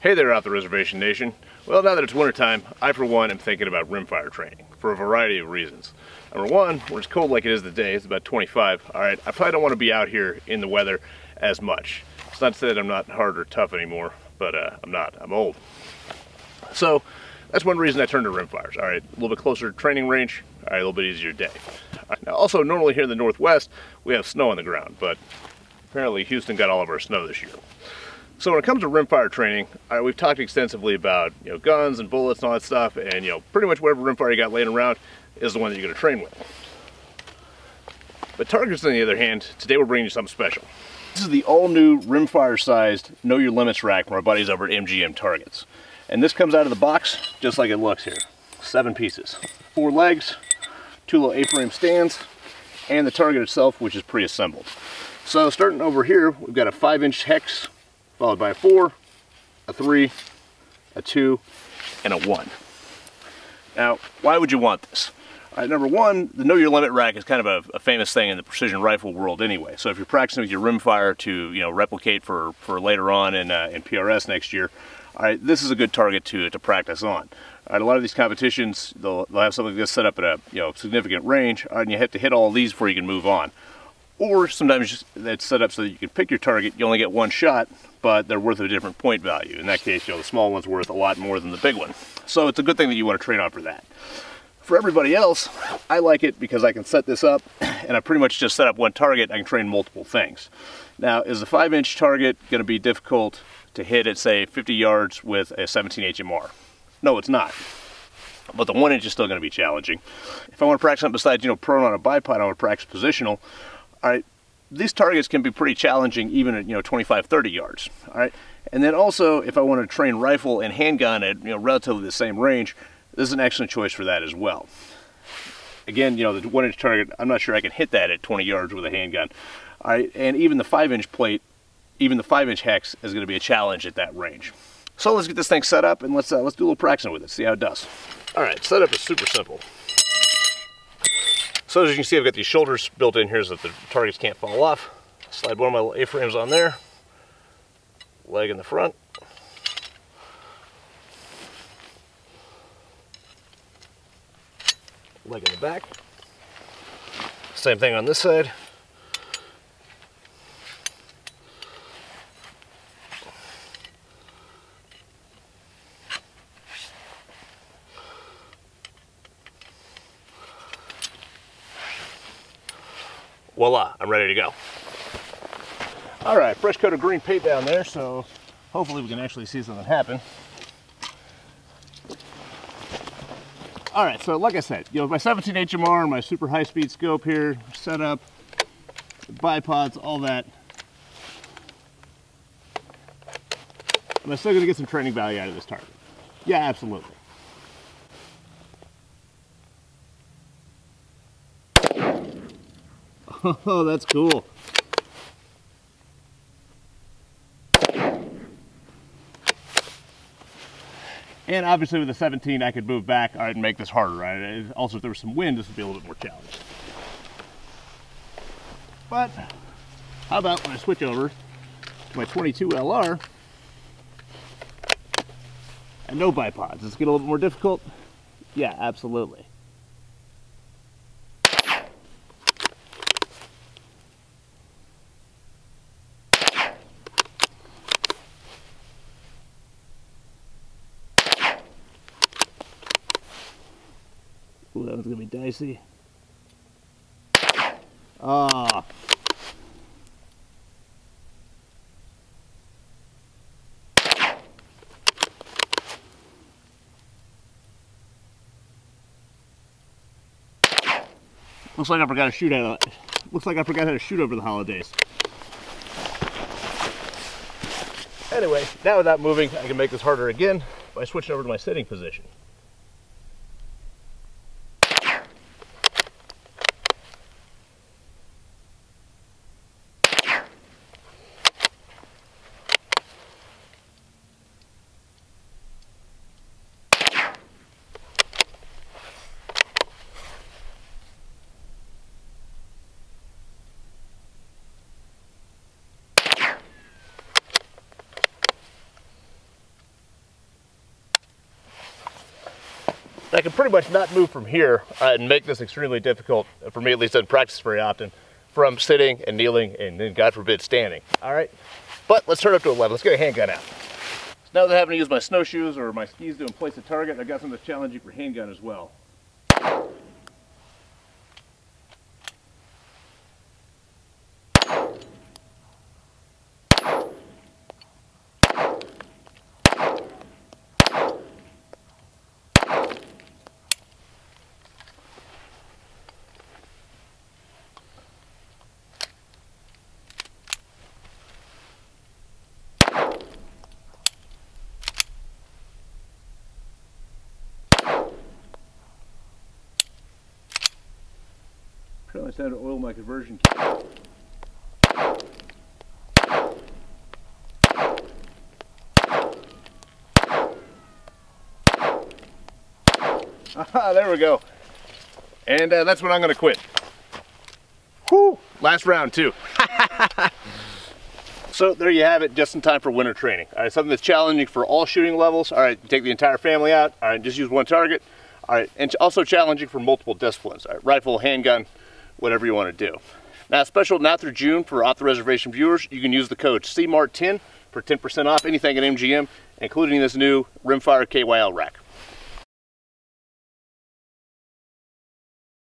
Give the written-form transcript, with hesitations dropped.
Hey there out the Reservation Nation. Well, now that it's wintertime, I for one am thinking about rimfire training for a variety of reasons. Number one, when it's cold like it is today, it's about 25, alright, I probably don't want to be out here in the weather as much. It's not to say that I'm not hard or tough anymore, but I'm not. I'm old. So that's one reason I turned to rimfires. Alright, a little bit closer to training range, alright, a little bit easier day. Right, now also, normally here in the Northwest, we have snow on the ground, but apparently Houston got all of our snow this year. So when it comes to rimfire training, we've talked extensively about guns and bullets and all that stuff, and pretty much whatever rimfire you got laying around is the one that you're going to train with. But targets, on the other hand, today we're bringing you something special. This is the all-new rimfire-sized Know Your Limits rack from our buddies over at MGM Targets, and this comes out of the box just like it looks here. 7 pieces, 4 legs, 2 little A-frame stands, and the target itself, which is pre-assembled. So starting over here, we've got a 5-inch hex, followed by a 4, a 3, a 2, and a 1. Now, why would you want this? Number one, the Know Your Limit rack is kind of a famous thing in the precision rifle world anyway. So if you're practicing with your rimfire to replicate for later on in PRS next year, alright, this is a good target to practice on. A lot of these competitions, they'll have something like this set up at a significant range, and you have to hit all these before you can move on. Or sometimes it's set up so that you can pick your target, you only get one shot, but they're worth a different point value. In that case, the small one's worth a lot more than the big one. So it's a good thing that you want to train on for that. For everybody else, I like it because I can set this up, and I pretty much just set up one target, and I can train multiple things. Now, is the 5-inch target going to be difficult to hit at, say, 50 yards with a 17 HMR? No, it's not. But the 1-inch is still going to be challenging. If I want to practice something besides, prone on a bipod, I want to practice positional. All right, these targets can be pretty challenging even at 25, 30 yards. All right, and then also if I want to train rifle and handgun at relatively the same range, this is an excellent choice for that as well. Again, the 1-inch target, I'm not sure I can hit that at 20 yards with a handgun. All right, and even the 5-inch plate, even the 5-inch hex is going to be a challenge at that range. So let's get this thing set up and let's do a little practicing with it, see how it does. All right, setup is super simple. So as you can see, I've got these shoulders built in here so that the targets can't fall off. Slide one of my little A-frames on there. Leg in the front. Leg in the back. Same thing on this side. Voila, I'm ready to go. All right, fresh coat of green paint down there, so hopefully we can actually see something happen. All right, so like I said, my 17 HMR, my super high-speed scope here, set up, bipods, all that. Am I still gonna get some training value out of this target? Yeah, absolutely. Oh, that's cool. And obviously with the 17, I could move back and make this harder, right? Also, if there was some wind, this would be a little bit more challenging. But how about when I switch over to my 22 LR and no bipods? Does it get a little bit more difficult? Yeah, absolutely. Ooh, that one's gonna be dicey. Ah. Looks like I forgot to shoot out of it. Looks like I forgot how to shoot over the holidays. Anyway, now without moving, I can make this harder again by switching over to my sitting position. I can pretty much not move from here and make this extremely difficult, for me at least, I don't practice very often, from sitting and kneeling and then, God forbid, standing. All right, but let's turn it up to 11. Let's get a handgun out. So now that I haven't used my snowshoes or my skis to place a target, I got something challenging for handgun as well. Apparently it's time to oil my conversion key. Aha, there we go. And that's when I'm going to quit. Whew, last round too. So there you have it, just in time for winter training. All right, something that's challenging for all shooting levels. All right, take the entire family out. All right, just use one target. All right, and also challenging for multiple disciplines. All right, rifle, handgun, whatever you want to do. Now, special now through June for off the reservation viewers, you can use the code CMART10 for 10% off anything at MGM, including this new Rimfire KYL rack.